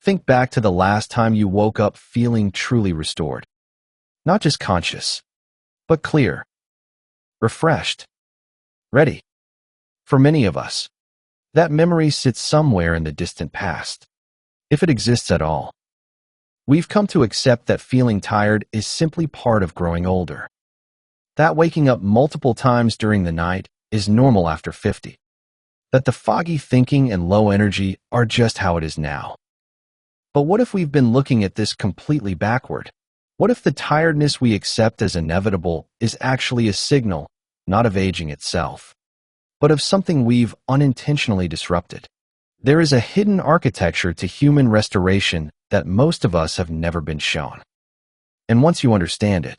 Think back to the last time you woke up feeling truly restored. Not just conscious, but clear, refreshed, ready. For many of us, that memory sits somewhere in the distant past, if it exists at all. We've come to accept that feeling tired is simply part of growing older. That waking up multiple times during the night is normal after 50. That the foggy thinking and low energy are just how it is now. But what if we've been looking at this completely backward? What if the tiredness we accept as inevitable is actually a signal, not of aging itself, but of something we've unintentionally disrupted? There is a hidden architecture to human restoration that most of us have never been shown. And once you understand it,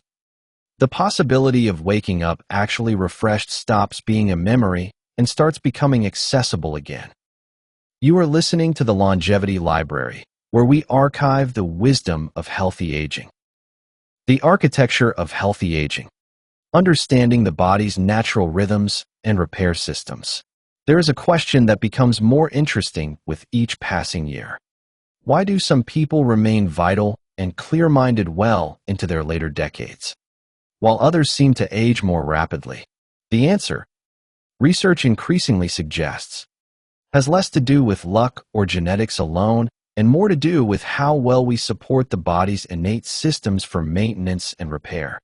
the possibility of waking up actually refreshed stops being a memory and starts becoming accessible again. You are listening to the Longevity Library, where we archive the wisdom of healthy aging. The architecture of healthy aging, understanding the body's natural rhythms and repair systems. There is a question that becomes more interesting with each passing year. Why do some people remain vital and clear-minded well into their later decades, while others seem to age more rapidly? The answer, research increasingly suggests, has less to do with luck or genetics alone and more to do with how well we support the body's innate systems for maintenance and repair.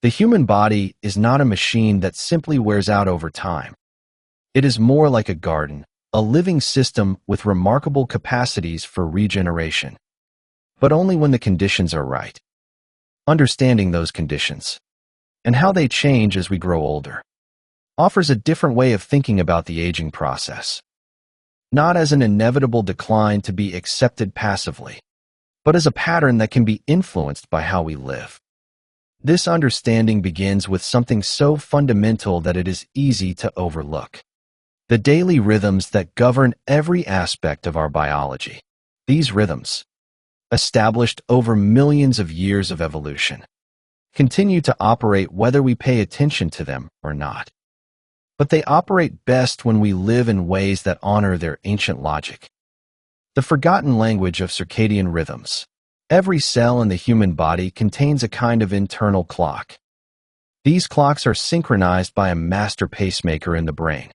The human body is not a machine that simply wears out over time. It is more like a garden, a living system with remarkable capacities for regeneration, but only when the conditions are right. Understanding those conditions, and how they change as we grow older, offers a different way of thinking about the aging process. Not as an inevitable decline to be accepted passively, but as a pattern that can be influenced by how we live. This understanding begins with something so fundamental that it is easy to overlook: the daily rhythms that govern every aspect of our biology. These rhythms, established over millions of years of evolution, continue to operate whether we pay attention to them or not. But they operate best when we live in ways that honor their ancient logic. The forgotten language of circadian rhythms. Every cell in the human body contains a kind of internal clock. These clocks are synchronized by a master pacemaker in the brain,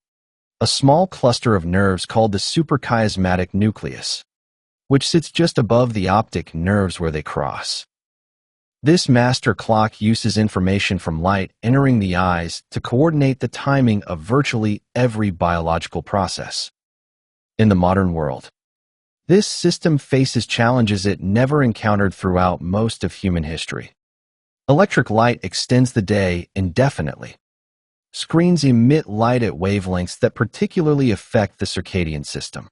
a small cluster of nerves called the suprachiasmatic nucleus, which sits just above the optic nerves where they cross. This master clock uses information from light entering the eyes to coordinate the timing of virtually every biological process. In the modern world, this system faces challenges it never encountered throughout most of human history. Electric light extends the day indefinitely. Screens emit light at wavelengths that particularly affect the circadian system.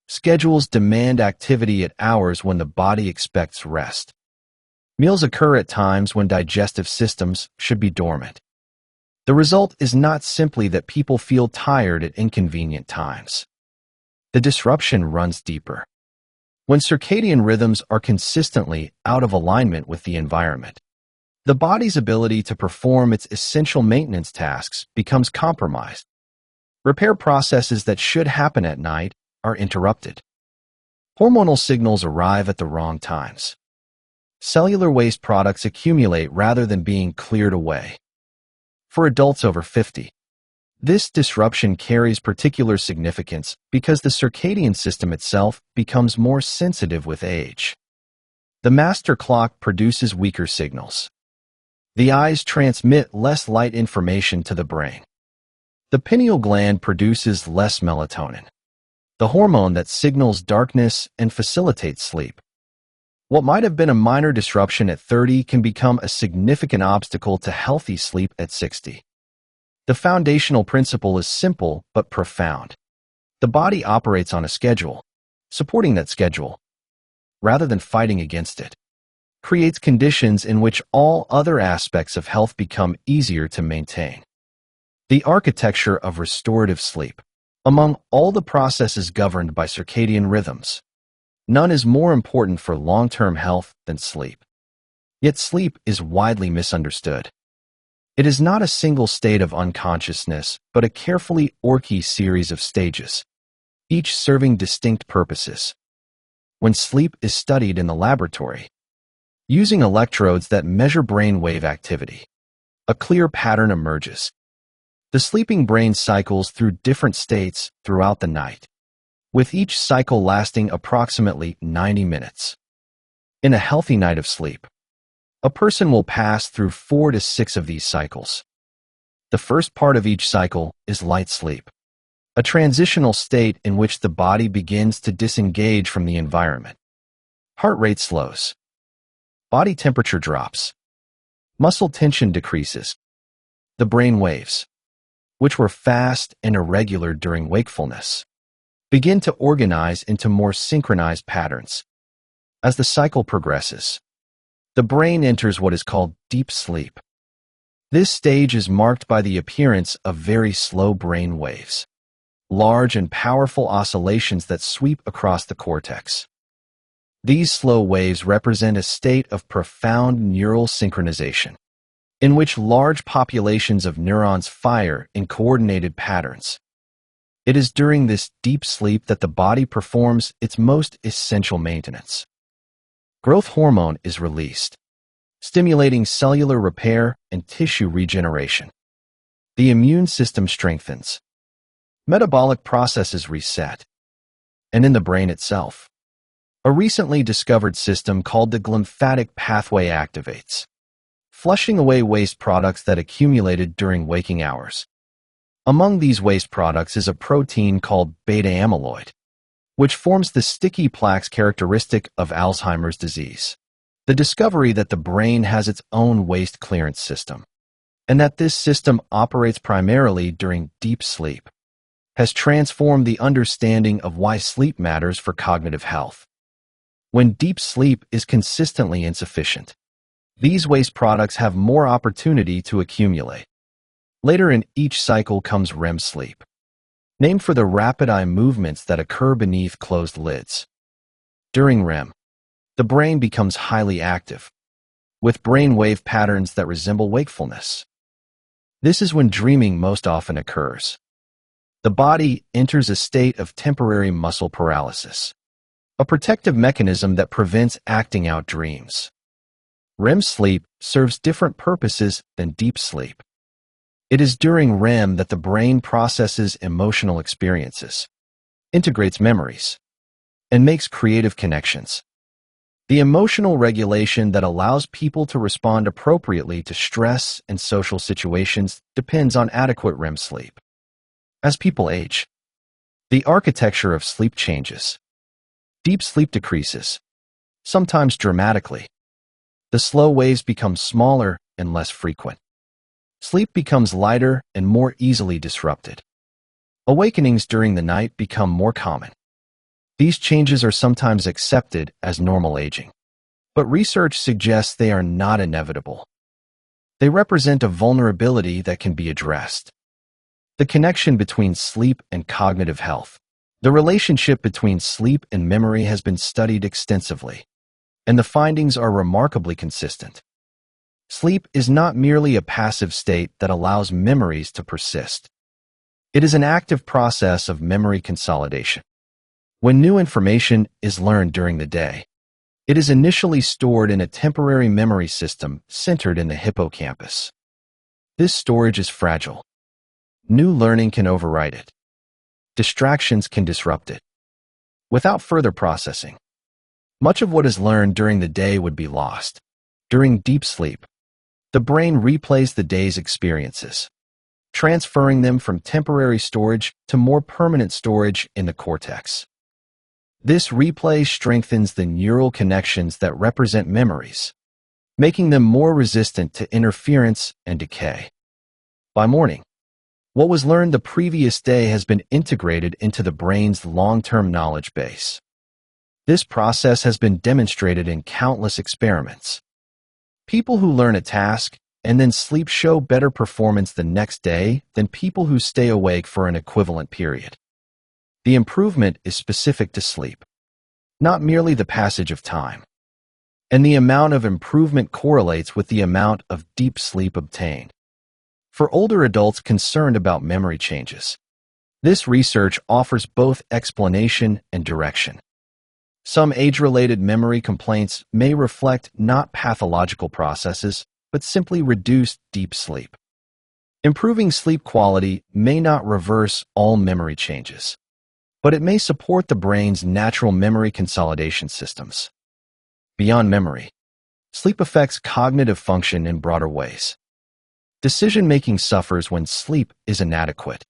Schedules demand activity at hours when the body expects rest. Meals occur at times when digestive systems should be dormant. The result is not simply that people feel tired at inconvenient times. The disruption runs deeper. When circadian rhythms are consistently out of alignment with the environment, the body's ability to perform its essential maintenance tasks becomes compromised. Repair processes that should happen at night are interrupted. Hormonal signals arrive at the wrong times. Cellular waste products accumulate rather than being cleared away. For adults over 50, this disruption carries particular significance because the circadian system itself becomes more sensitive with age. The master clock produces weaker signals. The eyes transmit less light information to the brain. The pineal gland produces less melatonin, the hormone that signals darkness and facilitates sleep. What might have been a minor disruption at 30 can become a significant obstacle to healthy sleep at 60. The foundational principle is simple but profound. The body operates on a schedule. Supporting that schedule, rather than fighting against it, creates conditions in which all other aspects of health become easier to maintain. The architecture of restorative sleep. Among all the processes governed by circadian rhythms, none is more important for long-term health than sleep. Yet sleep is widely misunderstood. It is not a single state of unconsciousness, but a carefully orchestrated series of stages, each serving distinct purposes. When sleep is studied in the laboratory, using electrodes that measure brain wave activity, a clear pattern emerges. The sleeping brain cycles through different states throughout the night, with each cycle lasting approximately 90 minutes. In a healthy night of sleep, a person will pass through 4 to 6 of these cycles. The first part of each cycle is light sleep, a transitional state in which the body begins to disengage from the environment. Heart rate slows. Body temperature drops. Muscle tension decreases. The brain waves, which were fast and irregular during wakefulness, begin to organize into more synchronized patterns. As the cycle progresses, the brain enters what is called deep sleep. This stage is marked by the appearance of very slow brain waves, large and powerful oscillations that sweep across the cortex. These slow waves represent a state of profound neural synchronization, in which large populations of neurons fire in coordinated patterns. It is during this deep sleep that the body performs its most essential maintenance. Growth hormone is released, stimulating cellular repair and tissue regeneration. The immune system strengthens. Metabolic processes reset. And in the brain itself, a recently discovered system called the glymphatic pathway activates, flushing away waste products that accumulated during waking hours. Among these waste products is a protein called beta amyloid, which forms the sticky plaques characteristic of Alzheimer's disease. The discovery that the brain has its own waste clearance system, and that this system operates primarily during deep sleep, has transformed the understanding of why sleep matters for cognitive health. When deep sleep is consistently insufficient, these waste products have more opportunity to accumulate. Later in each cycle comes REM sleep, named for the rapid eye movements that occur beneath closed lids. During REM, the brain becomes highly active, with brain wave patterns that resemble wakefulness. This is when dreaming most often occurs. The body enters a state of temporary muscle paralysis, a protective mechanism that prevents acting out dreams. REM sleep serves different purposes than deep sleep. It is during REM that the brain processes emotional experiences, integrates memories, and makes creative connections. The emotional regulation that allows people to respond appropriately to stress and social situations depends on adequate REM sleep. As people age, the architecture of sleep changes. Deep sleep decreases, sometimes dramatically. The slow waves become smaller and less frequent. Sleep becomes lighter and more easily disrupted. Awakenings during the night become more common. These changes are sometimes accepted as normal aging, but research suggests they are not inevitable. They represent a vulnerability that can be addressed. The connection between sleep and cognitive health. The relationship between sleep and memory has been studied extensively, and the findings are remarkably consistent. Sleep is not merely a passive state that allows memories to persist. It is an active process of memory consolidation. When new information is learned during the day, it is initially stored in a temporary memory system centered in the hippocampus. This storage is fragile. New learning can overwrite it. Distractions can disrupt it. Without further processing, much of what is learned during the day would be lost. During deep sleep, the brain replays the day's experiences, transferring them from temporary storage to more permanent storage in the cortex. This replay strengthens the neural connections that represent memories, making them more resistant to interference and decay. By morning, what was learned the previous day has been integrated into the brain's long-term knowledge base. This process has been demonstrated in countless experiments. People who learn a task and then sleep show better performance the next day than people who stay awake for an equivalent period. The improvement is specific to sleep, not merely the passage of time. And the amount of improvement correlates with the amount of deep sleep obtained. For older adults concerned about memory changes, this research offers both explanation and direction. Some age-related memory complaints may reflect not pathological processes, but simply reduced deep sleep. Improving sleep quality may not reverse all memory changes, but it may support the brain's natural memory consolidation systems. Beyond memory, sleep affects cognitive function in broader ways. Decision-making suffers when sleep is inadequate.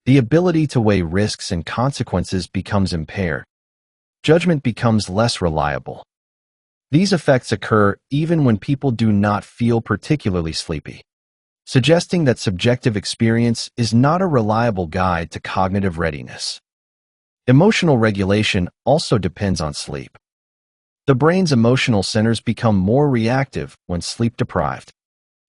The ability to weigh risks and consequences becomes impaired. Judgment becomes less reliable. These effects occur even when people do not feel particularly sleepy, suggesting that subjective experience is not a reliable guide to cognitive readiness. Emotional regulation also depends on sleep. The brain's emotional centers become more reactive when sleep-deprived,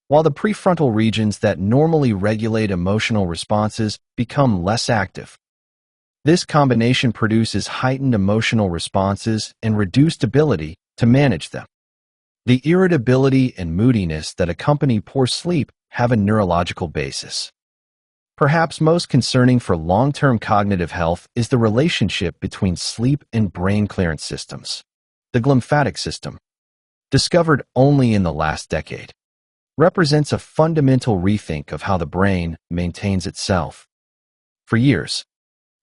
while the prefrontal regions that normally regulate emotional responses become less active. This combination produces heightened emotional responses and reduced ability to manage them. The irritability and moodiness that accompany poor sleep have a neurological basis. Perhaps most concerning for long-term cognitive health is the relationship between sleep and brain clearance systems. The glymphatic system, discovered only in the last decade, represents a fundamental rethink of how the brain maintains itself. For years,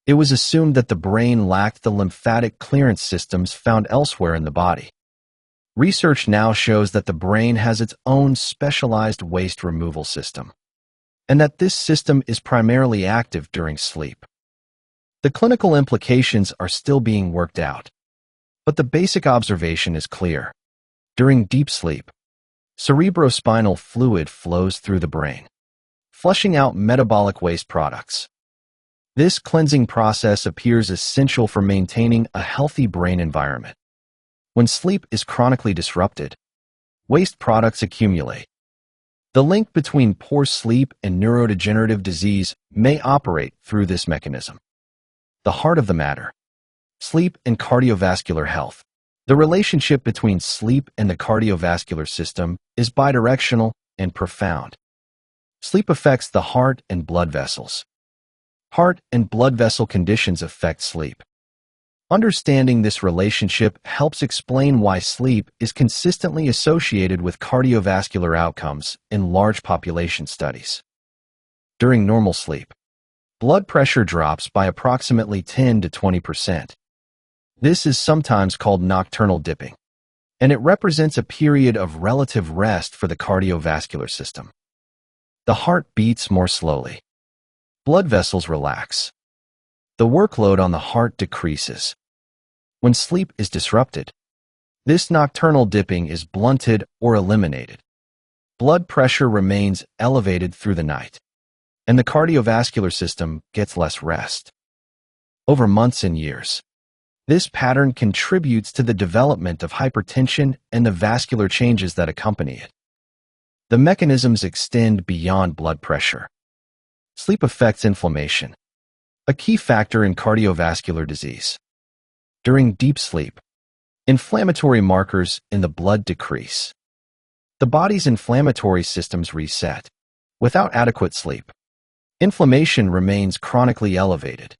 it was assumed that the brain lacked the lymphatic clearance systems found elsewhere in the body. Research now shows that the brain has its own specialized waste removal system, and that this system is primarily active during sleep. The clinical implications are still being worked out, but the basic observation is clear. During deep sleep, cerebrospinal fluid flows through the brain, flushing out metabolic waste products. This cleansing process appears essential for maintaining a healthy brain environment. When sleep is chronically disrupted, waste products accumulate. The link between poor sleep and neurodegenerative disease may operate through this mechanism. The heart of the matter: sleep and cardiovascular health. The relationship between sleep and the cardiovascular system is bidirectional and profound. Sleep affects the heart and blood vessels. Heart and blood vessel conditions affect sleep. Understanding this relationship helps explain why sleep is consistently associated with cardiovascular outcomes in large population studies. During normal sleep, blood pressure drops by approximately 10 to 20%. This is sometimes called nocturnal dipping, and it represents a period of relative rest for the cardiovascular system. The heart beats more slowly. Blood vessels relax. The workload on the heart decreases. When sleep is disrupted, this nocturnal dipping is blunted or eliminated. Blood pressure remains elevated through the night, and the cardiovascular system gets less rest. Over months and years, this pattern contributes to the development of hypertension and the vascular changes that accompany it. The mechanisms extend beyond blood pressure. Sleep affects inflammation, a key factor in cardiovascular disease. During deep sleep, inflammatory markers in the blood decrease. The body's inflammatory systems reset. Without adequate sleep, inflammation remains chronically elevated,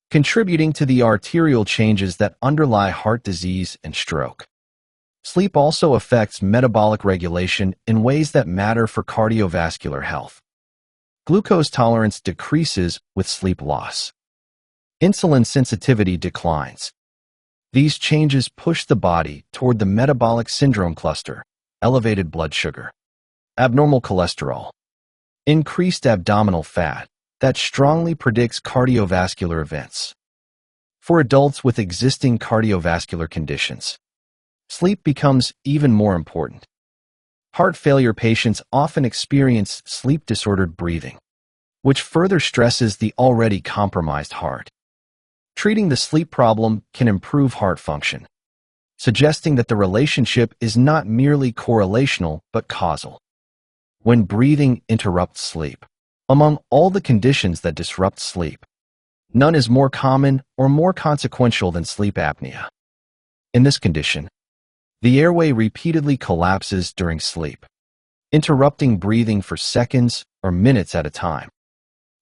contributing to the arterial changes that underlie heart disease and stroke. Sleep also affects metabolic regulation in ways that matter for cardiovascular health. Glucose tolerance decreases with sleep loss. Insulin sensitivity declines. These changes push the body toward the metabolic syndrome cluster: elevated blood sugar, abnormal cholesterol, increased abdominal fat, that strongly predicts cardiovascular events. For adults with existing cardiovascular conditions, sleep becomes even more important. Heart failure patients often experience sleep-disordered breathing, which further stresses the already compromised heart. Treating the sleep problem can improve heart function, suggesting that the relationship is not merely correlational but causal. When breathing interrupts sleep, among all the conditions that disrupt sleep, none is more common or more consequential than sleep apnea. In this condition, the airway repeatedly collapses during sleep, interrupting breathing for seconds or minutes at a time.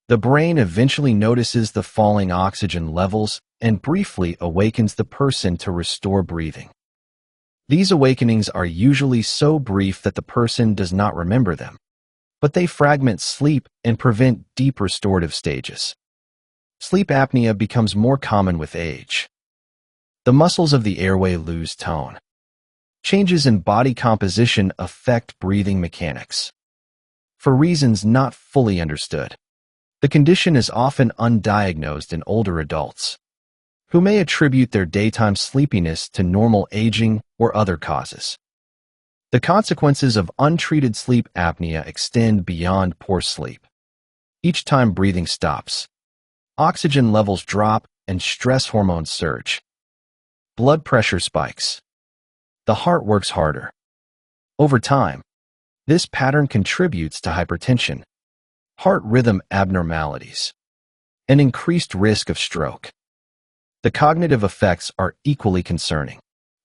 The brain eventually notices the falling oxygen levels and briefly awakens the person to restore breathing. These awakenings are usually so brief that the person does not remember them, but they fragment sleep and prevent deep restorative stages. Sleep apnea becomes more common with age. The muscles of the airway lose tone. Changes in body composition affect breathing mechanics. For reasons not fully understood, the condition is often undiagnosed in older adults, who may attribute their daytime sleepiness to normal aging or other causes. The consequences of untreated sleep apnea extend beyond poor sleep. Each time breathing stops, oxygen levels drop and stress hormones surge. Blood pressure spikes. The heart works harder. Over time, this pattern contributes to hypertension, heart rhythm abnormalities, and increased risk of stroke. The cognitive effects are equally concerning.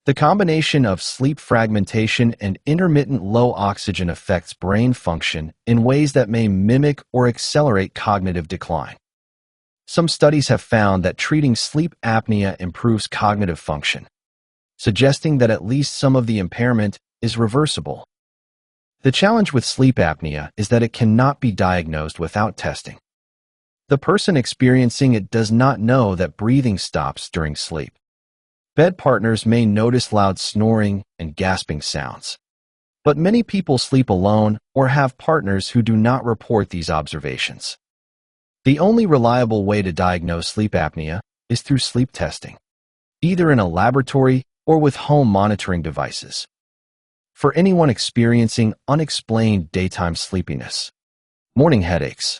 The combination of sleep fragmentation and intermittent low oxygen affects brain function in ways that may mimic or accelerate cognitive decline. Some studies have found that treating sleep apnea improves cognitive function, suggesting that at least some of the impairment is reversible. The challenge with sleep apnea is that it cannot be diagnosed without testing. The person experiencing it does not know that breathing stops during sleep. Bed partners may notice loud snoring and gasping sounds, but many people sleep alone or have partners who do not report these observations. The only reliable way to diagnose sleep apnea is through sleep testing, either in a laboratory or with home monitoring devices. For anyone experiencing unexplained daytime sleepiness, morning headaches,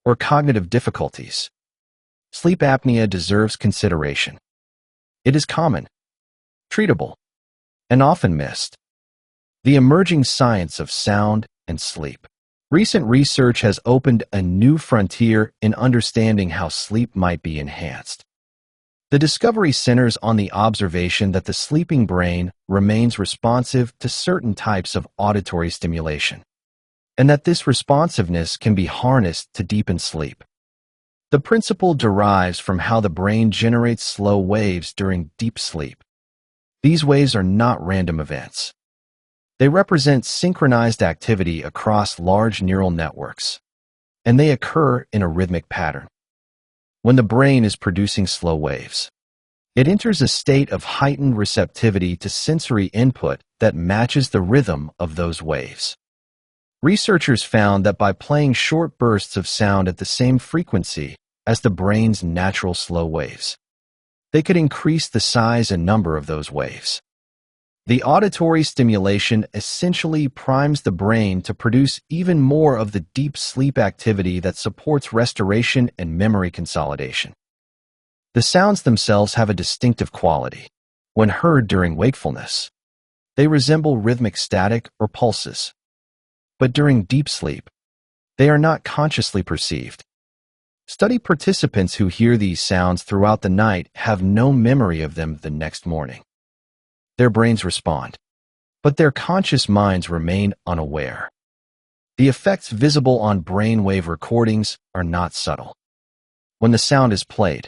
or cognitive difficulties, sleep apnea deserves consideration. It is common, treatable, and often missed. The emerging science of sound and sleep. Recent research has opened a new frontier in understanding how sleep might be enhanced. The discovery centers on the observation that the sleeping brain remains responsive to certain types of auditory stimulation, and that this responsiveness can be harnessed to deepen sleep. The principle derives from how the brain generates slow waves during deep sleep. These waves are not random events. They represent synchronized activity across large neural networks, and they occur in a rhythmic pattern. When the brain is producing slow waves, it enters a state of heightened receptivity to sensory input that matches the rhythm of those waves. Researchers found that by playing short bursts of sound at the same frequency as the brain's natural slow waves, they could increase the size and number of those waves. The auditory stimulation essentially primes the brain to produce even more of the deep sleep activity that supports restoration and memory consolidation. The sounds themselves have a distinctive quality. When heard during wakefulness, they resemble rhythmic static or pulses. But during deep sleep, they are not consciously perceived. Study participants who hear these sounds throughout the night have no memory of them the next morning. Their brains respond, but their conscious minds remain unaware. The effects visible on brainwave recordings are not subtle. When the sound is played,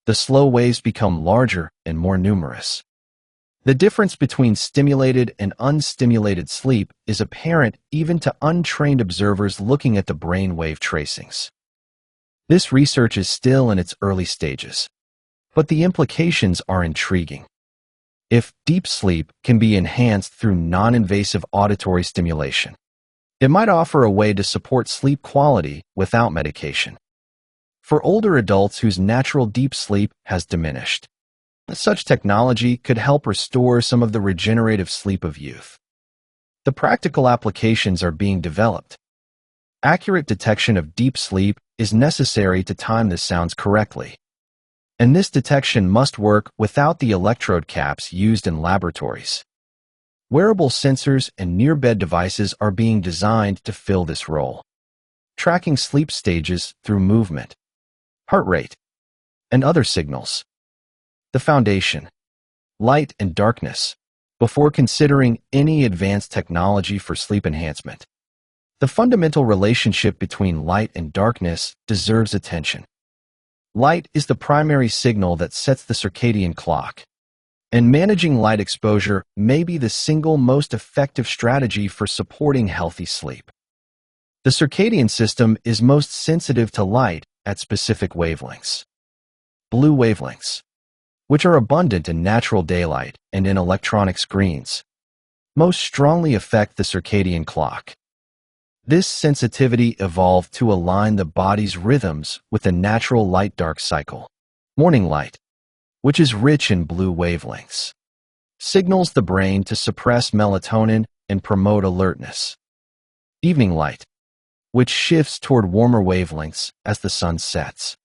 the slow waves become larger and more numerous. The difference between stimulated and unstimulated sleep is apparent even to untrained observers looking at the brainwave tracings. This research is still in its early stages, but the implications are intriguing. If deep sleep can be enhanced through non-invasive auditory stimulation, it might offer a way to support sleep quality without medication. For older adults whose natural deep sleep has diminished, such technology could help restore some of the regenerative sleep of youth. The practical applications are being developed. Accurate detection of deep sleep is necessary to time the sounds correctly, and this detection must work without the electrode caps used in laboratories. Wearable sensors and near-bed devices are being designed to fill this role, tracking sleep stages through movement, heart rate, and other signals. The foundation, light and darkness, before considering any advanced technology for sleep enhancement. The fundamental relationship between light and darkness deserves attention. Light is the primary signal that sets the circadian clock, and managing light exposure may be the single most effective strategy for supporting healthy sleep. The circadian system is most sensitive to light at specific wavelengths. Blue wavelengths, which are abundant in natural daylight and in electronic screens, most strongly affect the circadian clock. This sensitivity evolved to align the body's rhythms with the natural light-dark cycle. Morning light, which is rich in blue wavelengths, signals the brain to suppress melatonin and promote alertness. Evening light, which shifts toward warmer wavelengths as the sun sets,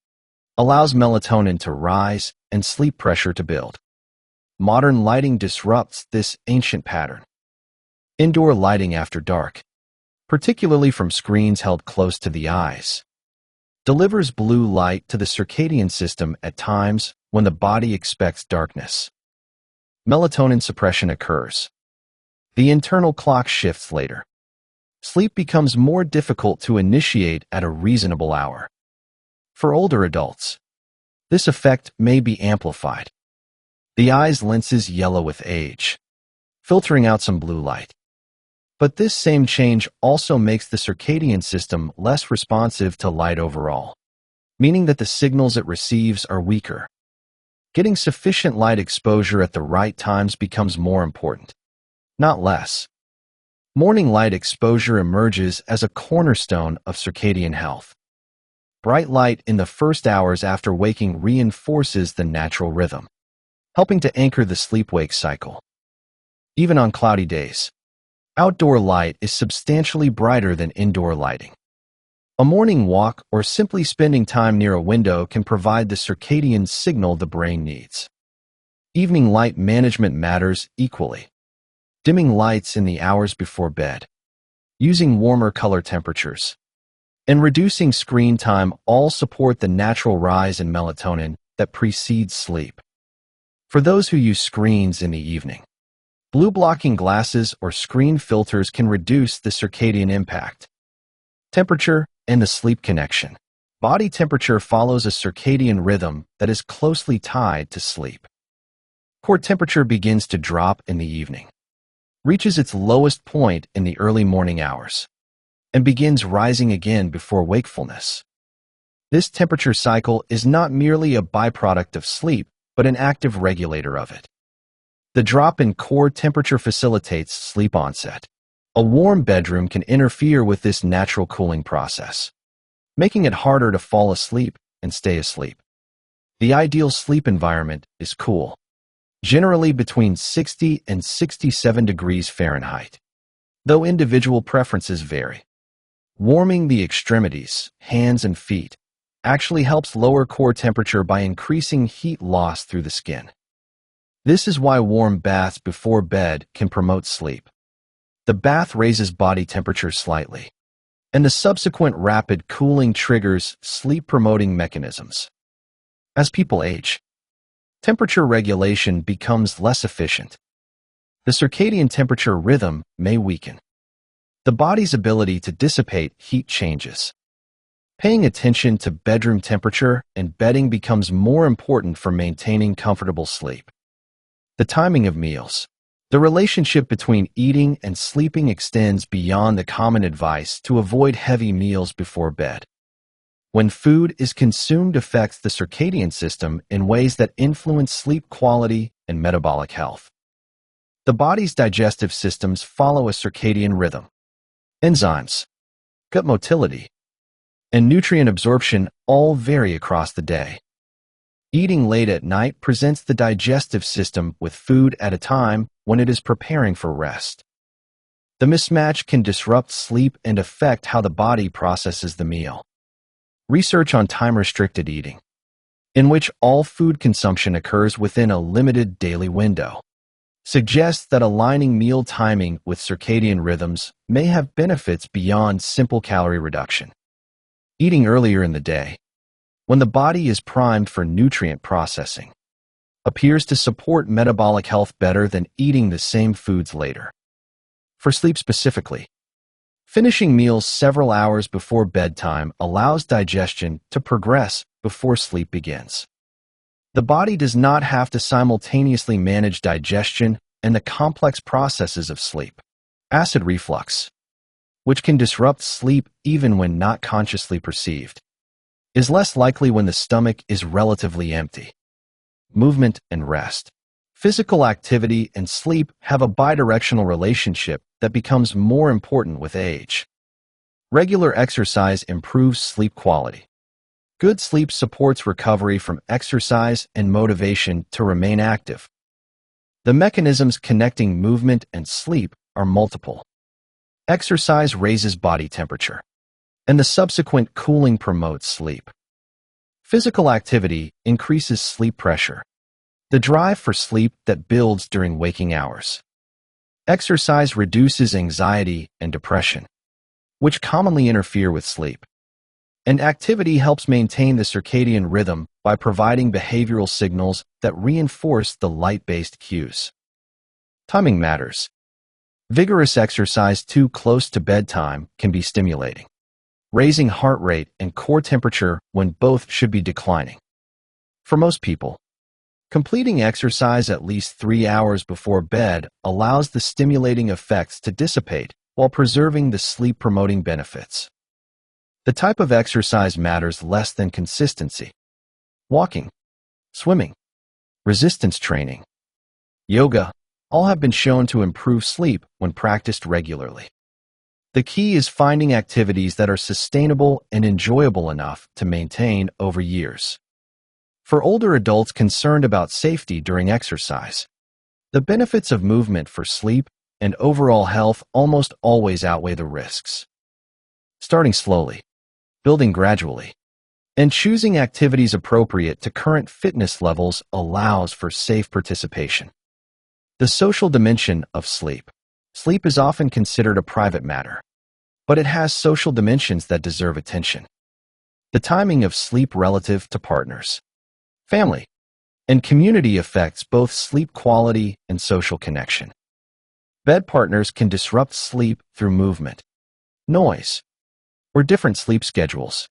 allows melatonin to rise and sleep pressure to build. Modern lighting disrupts this ancient pattern. Indoor lighting after dark, particularly from screens held close to the eyes, delivers blue light to the circadian system at times when the body expects darkness. Melatonin suppression occurs. The internal clock shifts later. Sleep becomes more difficult to initiate at a reasonable hour. For older adults, this effect may be amplified. The eye's lenses yellow with age, filtering out some blue light. But this same change also makes the circadian system less responsive to light overall, meaning that the signals it receives are weaker. Getting sufficient light exposure at the right times becomes more important, not less. Morning light exposure emerges as a cornerstone of circadian health. Bright light in the first hours after waking reinforces the natural rhythm, helping to anchor the sleep-wake cycle. Even on cloudy days, outdoor light is substantially brighter than indoor lighting. A morning walk or simply spending time near a window can provide the circadian signal the brain needs. Evening light management matters equally. Dimming lights in the hours before bed, using warmer color temperatures, and reducing screen time all support the natural rise in melatonin that precedes sleep. For those who use screens in the evening, blue blocking glasses or screen filters can reduce the circadian impact. Temperature and the sleep connection. Body temperature follows a circadian rhythm that is closely tied to sleep. Core temperature begins to drop in the evening, reaches its lowest point in the early morning hours, and begins rising again before wakefulness. This temperature cycle is not merely a byproduct of sleep, but an active regulator of it. The drop in core temperature facilitates sleep onset. A warm bedroom can interfere with this natural cooling process, making it harder to fall asleep and stay asleep. The ideal sleep environment is cool, generally between 60 and 67 degrees Fahrenheit, though individual preferences vary. Warming the extremities, hands and feet, actually helps lower core temperature by increasing heat loss through the skin. This is why warm baths before bed can promote sleep. The bath raises body temperature slightly, and the subsequent rapid cooling triggers sleep-promoting mechanisms. As people age, temperature regulation becomes less efficient. The circadian temperature rhythm may weaken. The body's ability to dissipate heat changes. Paying attention to bedroom temperature and bedding becomes more important for maintaining comfortable sleep. The timing of meals. The relationship between eating and sleeping extends beyond the common advice to avoid heavy meals before bed. When food is consumed affects the circadian system in ways that influence sleep quality and metabolic health. The body's digestive systems follow a circadian rhythm. Enzymes, gut motility, and nutrient absorption all vary across the day. Eating late at night presents the digestive system with food at a time when it is preparing for rest. The mismatch can disrupt sleep and affect how the body processes the meal. Research on time-restricted eating, in which all food consumption occurs within a limited daily window, suggests that aligning meal timing with circadian rhythms may have benefits beyond simple calorie reduction. Eating earlier in the day, when the body is primed for nutrient processing, appears to support metabolic health better than eating the same foods later. For sleep specifically, Finishing meals several hours before bedtime allows digestion to progress before sleep begins. The body does not have to simultaneously manage digestion and the complex processes of sleep. Acid reflux, which can disrupt sleep even when not consciously perceived, is less likely when the stomach is relatively empty. Movement and rest. Physical activity and sleep have a bidirectional relationship that becomes more important with age. Regular exercise improves sleep quality. Good sleep supports recovery from exercise and motivation to remain active. The mechanisms connecting movement and sleep are multiple. Exercise raises body temperature, and the subsequent cooling promotes sleep. Physical activity increases sleep pressure, the drive for sleep that builds during waking hours. Exercise reduces anxiety and depression, which commonly interfere with sleep. And activity helps maintain the circadian rhythm by providing behavioral signals that reinforce the light-based cues. Timing matters. Vigorous exercise too close to bedtime can be stimulating, raising heart rate and core temperature when both should be declining. For most people, completing exercise at least 3 hours before bed allows the stimulating effects to dissipate while preserving the sleep-promoting benefits. The type of exercise matters less than consistency. Walking, swimming, resistance training, yoga, all have been shown to improve sleep when practiced regularly. The key is finding activities that are sustainable and enjoyable enough to maintain over years. For older adults concerned about safety during exercise, the benefits of movement for sleep and overall health almost always outweigh the risks. Starting slowly, building gradually, and choosing activities appropriate to current fitness levels allows for safe participation. The social dimension of sleep. Sleep is often considered a private matter, but it has social dimensions that deserve attention. The timing of sleep relative to partners, family, and community affects both sleep quality and social connection. Bed partners can disrupt sleep through movement, noise, or different sleep schedules,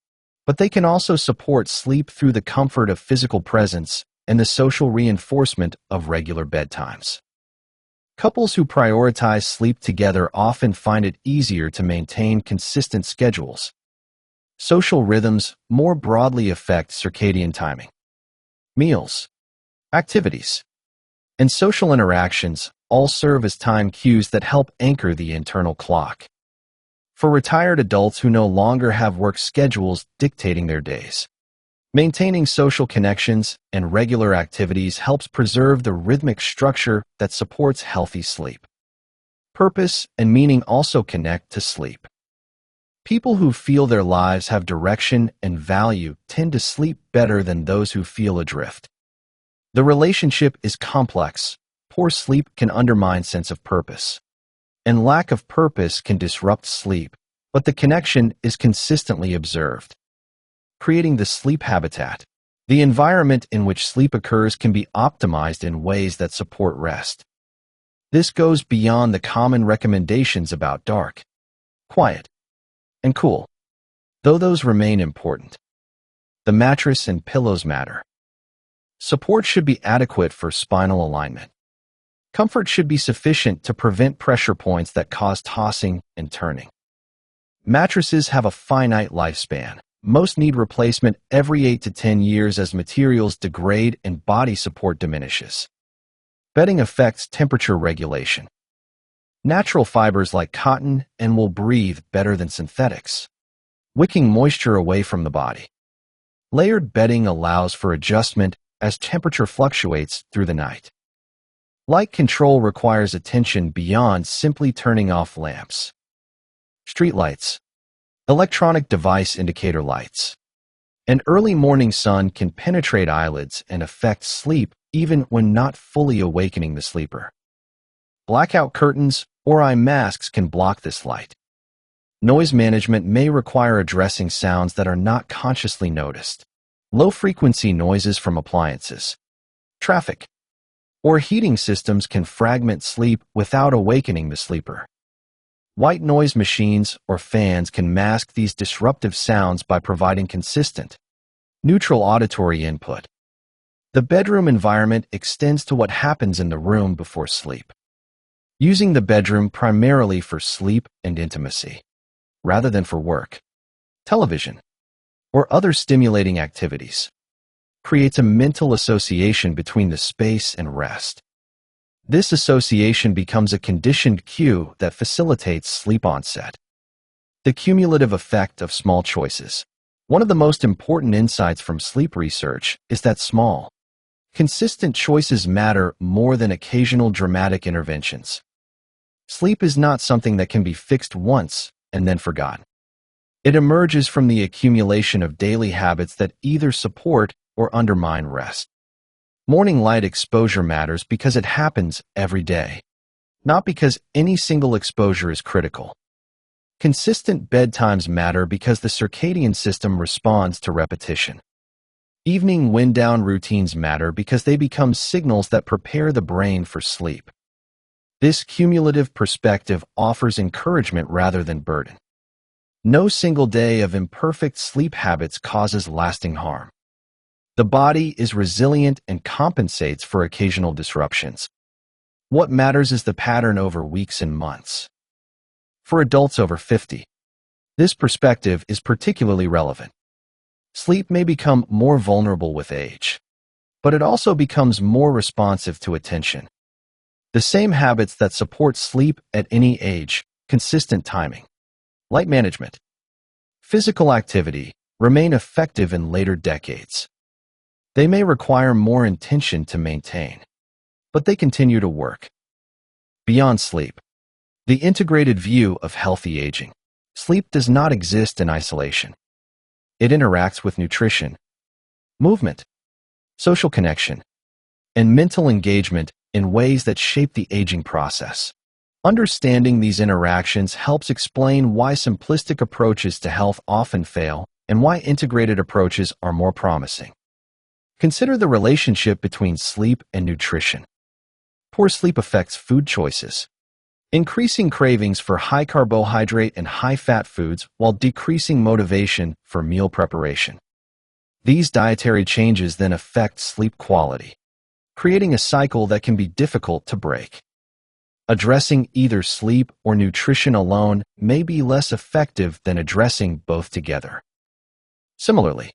but they can also support sleep through the comfort of physical presence and the social reinforcement of regular bedtimes. Couples who prioritize sleep together often find it easier to maintain consistent schedules. Social rhythms more broadly affect circadian timing. Meals, activities, and social interactions all serve as time cues that help anchor the internal clock. For retired adults who no longer have work schedules dictating their days, maintaining social connections and regular activities helps preserve the rhythmic structure that supports healthy sleep. Purpose and meaning also connect to sleep. People who feel their lives have direction and value tend to sleep better than those who feel adrift. The relationship is complex. Poor sleep can undermine sense of purpose, and lack of purpose can disrupt sleep, but the connection is consistently observed. Creating the sleep habitat. The environment in which sleep occurs can be optimized in ways that support rest. This goes beyond the common recommendations about dark, quiet, and cool, though those remain important. The mattress and pillows matter. Support should be adequate for spinal alignment. Comfort should be sufficient to prevent pressure points that cause tossing and turning. Mattresses have a finite lifespan. Most need replacement every 8 to 10 years as materials degrade and body support diminishes. Bedding affects temperature regulation. Natural fibers like cotton and wool breathe better than synthetics, wicking moisture away from the body. Layered bedding allows for adjustment as temperature fluctuates through the night. Light control requires attention beyond simply turning off lamps. Street lights, electronic device indicator lights. An early morning sun can penetrate eyelids and affect sleep even when not fully awakening the sleeper. Blackout curtains or eye masks can block this light. Noise management may require addressing sounds that are not consciously noticed. Low-frequency noises from appliances, traffic, or heating systems can fragment sleep without awakening the sleeper. White noise machines or fans can mask these disruptive sounds by providing consistent, neutral auditory input. The bedroom environment extends to what happens in the room before sleep, using the bedroom primarily for sleep and intimacy, rather than for work, television, or other stimulating activities, creates a mental association between the space and rest. This association becomes a conditioned cue that facilitates sleep onset. The cumulative effect of small choices. One of the most important insights from sleep research is that small, consistent choices matter more than occasional dramatic interventions. Sleep is not something that can be fixed once and then forgotten. It emerges from the accumulation of daily habits that either support or undermine rest. Morning light exposure matters because it happens every day, not because any single exposure is critical. Consistent bedtimes matter because the circadian system responds to repetition. Evening wind-down routines matter because they become signals that prepare the brain for sleep. This cumulative perspective offers encouragement rather than burden. No single day of imperfect sleep habits causes lasting harm. The body is resilient and compensates for occasional disruptions. What matters is the pattern over weeks and months. For adults over 50, this perspective is particularly relevant. Sleep may become more vulnerable with age, but it also becomes more responsive to attention. The same habits that support sleep at any age, consistent timing, light management, physical activity, remain effective in later decades. They may require more intention to maintain, but they continue to work. Beyond sleep, the integrated view of healthy aging. Sleep does not exist in isolation. It interacts with nutrition, movement, social connection, and mental engagement in ways that shape the aging process. Understanding these interactions helps explain why simplistic approaches to health often fail and why integrated approaches are more promising. Consider the relationship between sleep and nutrition. Poor sleep affects food choices, increasing cravings for high carbohydrate and high-fat foods while decreasing motivation for meal preparation. These dietary changes then affect sleep quality, creating a cycle that can be difficult to break. Addressing either sleep or nutrition alone may be less effective than addressing both together. Similarly,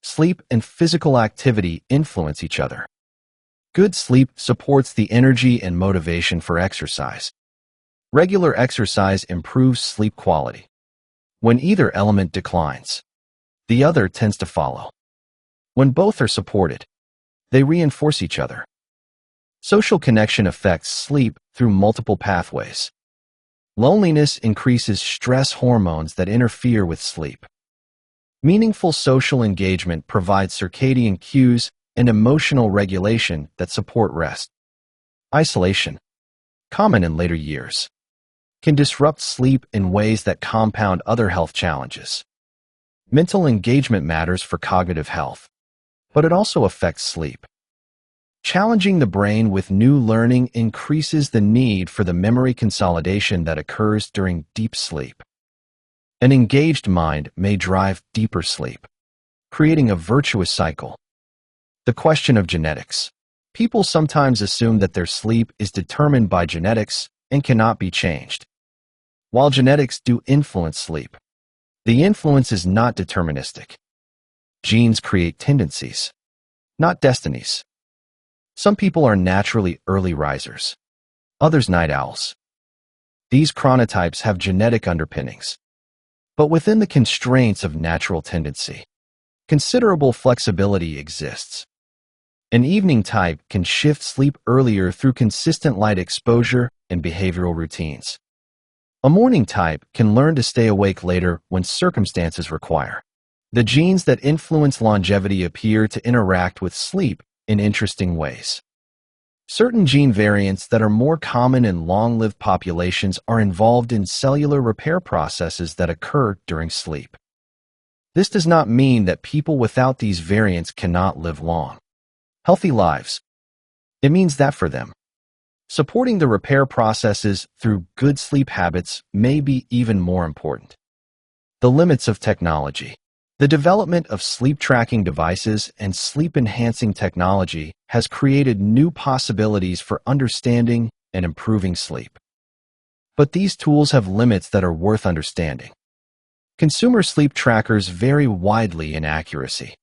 sleep and physical activity influence each other. Good sleep supports the energy and motivation for exercise. Regular exercise improves sleep quality. When either element declines, the other tends to follow. When both are supported, they reinforce each other. Social connection affects sleep through multiple pathways. Loneliness increases stress hormones that interfere with sleep. Meaningful social engagement provides circadian cues and emotional regulation that support rest. Isolation, common in later years, can disrupt sleep in ways that compound other health challenges. Mental engagement matters for cognitive health, but it also affects sleep. Challenging the brain with new learning increases the need for the memory consolidation that occurs during deep sleep. An engaged mind may drive deeper sleep, creating a virtuous cycle. The question of genetics. People sometimes assume that their sleep is determined by genetics and cannot be changed. While genetics do influence sleep, the influence is not deterministic. Genes create tendencies, not destinies. Some people are naturally early risers, others night owls. These chronotypes have genetic underpinnings, but within the constraints of natural tendency, considerable flexibility exists. An evening type can shift sleep earlier through consistent light exposure and behavioral routines. A morning type can learn to stay awake later when circumstances require. The genes that influence longevity appear to interact with sleep in interesting ways. Certain gene variants that are more common in long-lived populations are involved in cellular repair processes that occur during sleep. This does not mean that people without these variants cannot live long, healthy lives. It means that for them, Supporting the repair processes through good sleep habits may be even more important. The limits of technology. The development of sleep tracking devices and sleep-enhancing technology has created new possibilities for understanding and improving sleep. But these tools have limits that are worth understanding. Consumer sleep trackers vary widely in accuracy.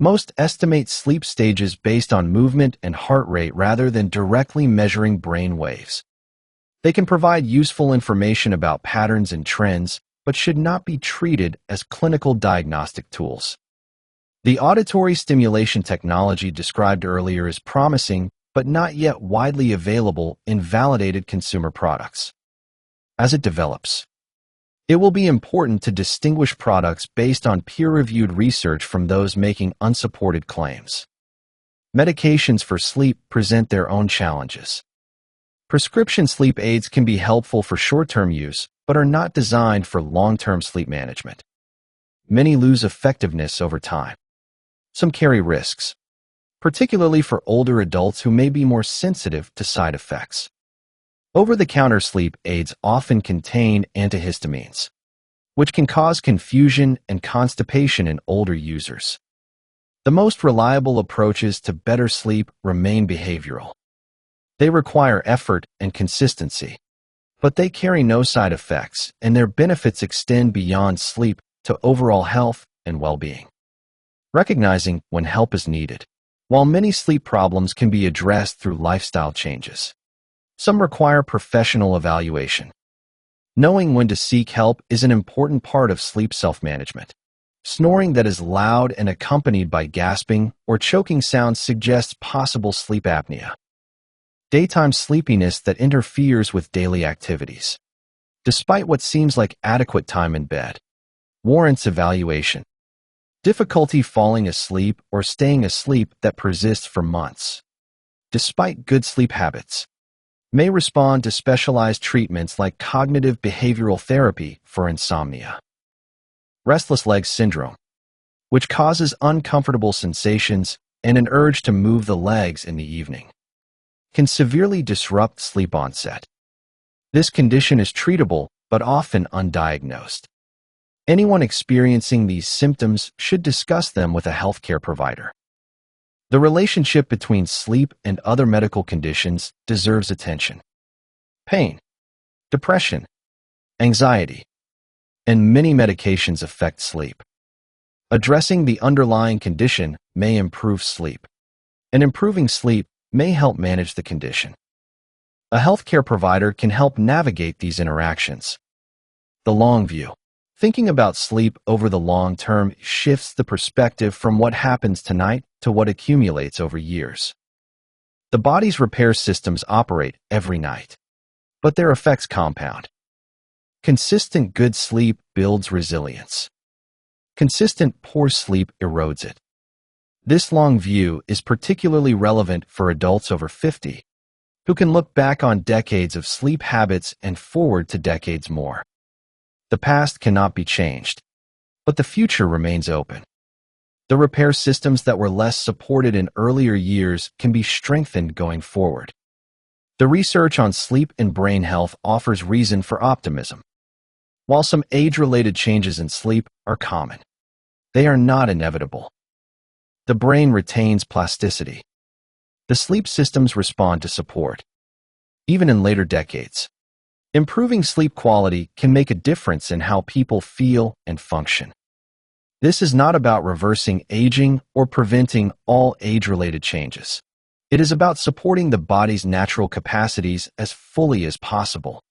Most estimate sleep stages based on movement and heart rate rather than directly measuring brain waves. They can provide useful information about patterns and trends, but should not be treated as clinical diagnostic tools. The auditory stimulation technology described earlier is promising, but not yet widely available in validated consumer products. As it develops, it will be important to distinguish products based on peer-reviewed research from those making unsupported claims. Medications for sleep present their own challenges. Prescription sleep aids can be helpful for short-term use, but are not designed for long-term sleep management. Many lose effectiveness over time. Some carry risks, particularly for older adults who may be more sensitive to side effects. Over-the-counter sleep aids often contain antihistamines, which can cause confusion and constipation in older users. The most reliable approaches to better sleep remain behavioral. They require effort and consistency, but they carry no side effects, and their benefits extend beyond sleep to overall health and well-being. Recognizing when help is needed. While many sleep problems can be addressed through lifestyle changes, some require professional evaluation. Knowing when to seek help is an important part of sleep self-management. Snoring that is loud and accompanied by gasping or choking sounds suggests possible sleep apnea. Daytime sleepiness that interferes with daily activities, despite what seems like adequate time in bed, warrants evaluation. Difficulty falling asleep or staying asleep that persists for months, despite good sleep habits, may respond to specialized treatments like cognitive behavioral therapy for insomnia. Restless leg syndrome, which causes uncomfortable sensations and an urge to move the legs in the evening, can severely disrupt sleep onset. This condition is treatable but often undiagnosed. Anyone experiencing these symptoms should discuss them with a healthcare provider. The relationship between sleep and other medical conditions deserves attention. Pain, depression, anxiety, and many medications affect sleep. Addressing the underlying condition may improve sleep, and improving sleep may help manage the condition. A healthcare provider can help navigate these interactions. The long view. Thinking about sleep over the long term shifts the perspective from what happens tonight to what accumulates over years. The body's repair systems operate every night, but their effects compound. Consistent good sleep builds resilience. Consistent poor sleep erodes it. This long view is particularly relevant for adults over 50, who can look back on decades of sleep habits and forward to decades more. The past cannot be changed, but the future remains open. The repair systems that were less supported in earlier years can be strengthened going forward. The research on sleep and brain health offers reason for optimism. While some age-related changes in sleep are common, they are not inevitable. The brain retains plasticity. The sleep systems respond to support. Even in later decades, improving sleep quality can make a difference in how people feel and function. This is not about reversing aging or preventing all age-related changes. It is about supporting the body's natural capacities as fully as possible.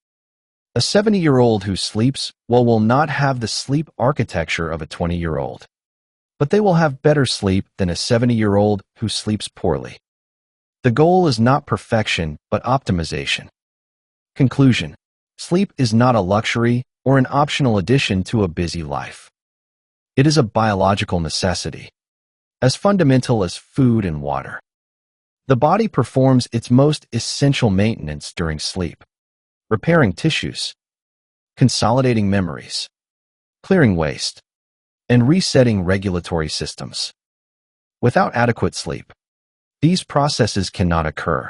A 70-year-old who sleeps well will not have the sleep architecture of a 20-year-old, but they will have better sleep than a 70-year-old who sleeps poorly. The goal is not perfection, but optimization. Conclusion. Sleep is not a luxury or an optional addition to a busy life. It is a biological necessity, as fundamental as food and water. The body performs its most essential maintenance during sleep, repairing tissues, consolidating memories, clearing waste, and resetting regulatory systems. Without adequate sleep, these processes cannot occur.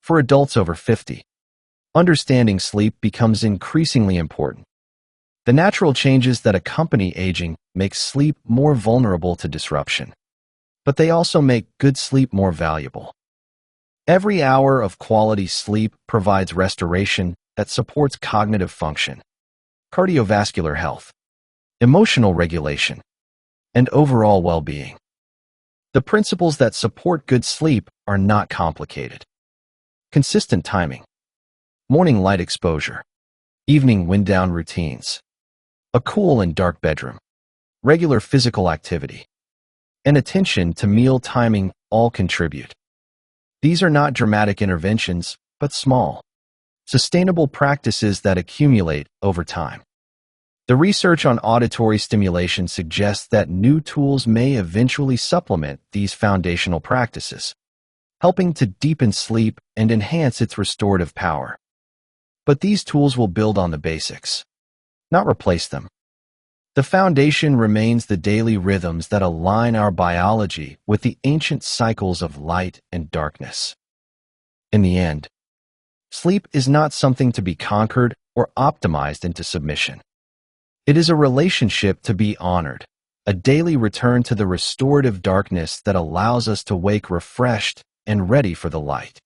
For adults over 50, understanding sleep becomes increasingly important. The natural changes that accompany aging make sleep more vulnerable to disruption, but they also make good sleep more valuable. Every hour of quality sleep provides restoration that supports cognitive function, cardiovascular health, emotional regulation, and overall well-being. The principles that support good sleep are not complicated. Consistent timing, morning light exposure, evening wind-down routines, a cool and dark bedroom, regular physical activity, and attention to meal timing all contribute. These are not dramatic interventions, but small, sustainable practices that accumulate over time. The research on auditory stimulation suggests that new tools may eventually supplement these foundational practices, helping to deepen sleep and enhance its restorative power. But these tools will build on the basics, not replace them. The foundation remains the daily rhythms that align our biology with the ancient cycles of light and darkness. In the end, sleep is not something to be conquered or optimized into submission. It is a relationship to be honored, a daily return to the restorative darkness that allows us to wake refreshed and ready for the light.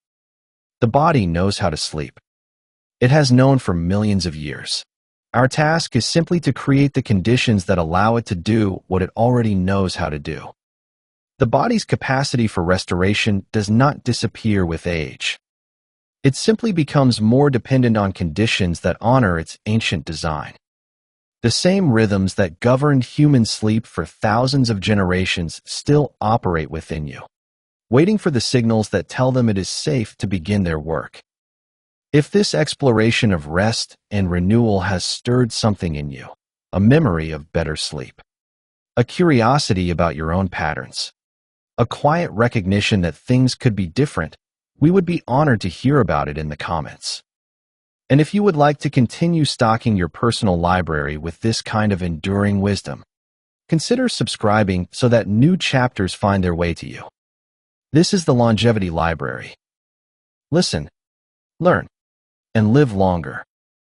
The body knows how to sleep. It has known for millions of years. Our task is simply to create the conditions that allow it to do what it already knows how to do. The body's capacity for restoration does not disappear with age. It simply becomes more dependent on conditions that honor its ancient design. The same rhythms that governed human sleep for thousands of generations still operate within you, waiting for the signals that tell them it is safe to begin their work. If this exploration of rest and renewal has stirred something in you, a memory of better sleep, a curiosity about your own patterns, a quiet recognition that things could be different, we would be honored to hear about it in the comments. And if you would like to continue stocking your personal library with this kind of enduring wisdom, consider subscribing so that new chapters find their way to you. This is the Longevity Library. Listen, learn, and live longer.